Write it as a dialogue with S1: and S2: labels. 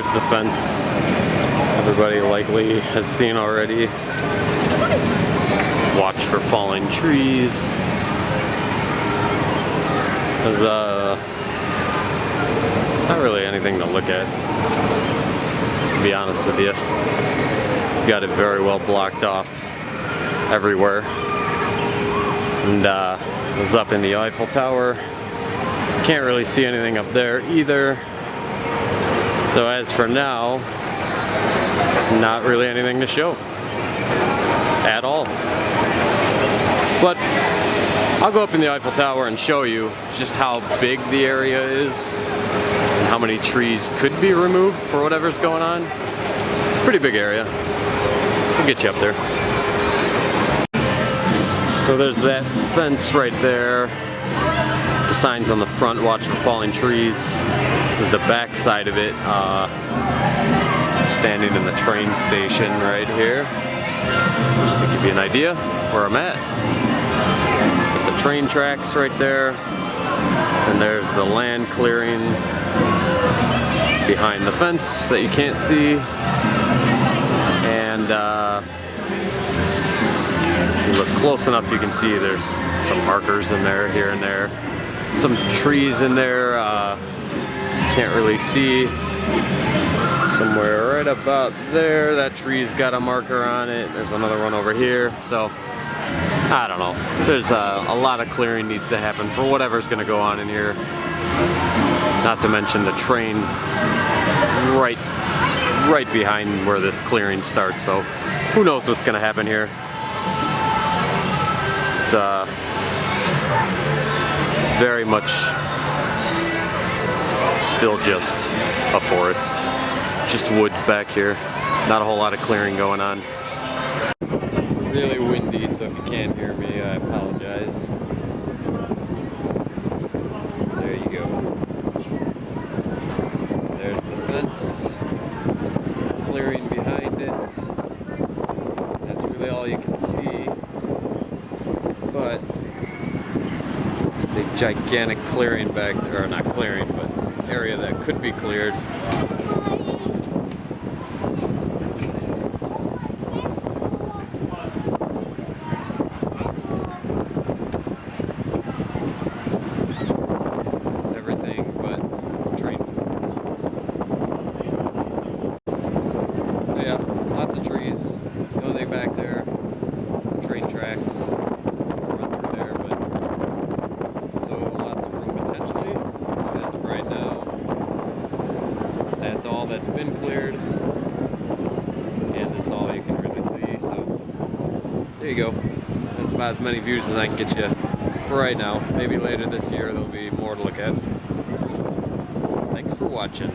S1: There's the fence. Everybody likely has seen already. Watch for falling trees. There's not really anything to look at, to be honest with you. You've got it very well blocked off everywhere. And I was up in the Eiffel Tower. Can't really see anything up there either. So as for now, it's not really anything to show at all. But I'll go up in the Eiffel Tower and show you just how big the area is and how many trees could be removed for whatever's going on. Pretty big area. We'll get you up there. So there's that fence right there. The signs on the front, watch for falling trees. This is the back side of it. Standing in the train station right here. Just to give you an idea where I'm at. Got the train tracks right there. And there's the land clearing behind the fence that you can't see. And if you look close enough, you can see there's some markers in there, here and there. Some trees in there, can't really see. Somewhere right about there, that tree's got a marker on it. There's another one over here. So, I don't know. There's a lot of clearing needs to happen for whatever's gonna go on in here. Not to mention the trains right behind where this clearing starts. So, who knows what's gonna happen here. It's very much still just a forest, just woods back here. Not a whole lot of clearing going on. Really windy, so if you can't hear me, I apologize. There you go. There's the fence, clearing behind it. That's really all you can see. But it's a gigantic clearing back there, or not clearing, but area that could be cleared. Everything but train. So yeah, lots of trees. The only thing back there, train tracks. That's all that's been cleared, and that's all you can really see. So there you go. That's about as many views as I can get you for right now. Maybe later this year there'll be more to look at. Thanks for watching.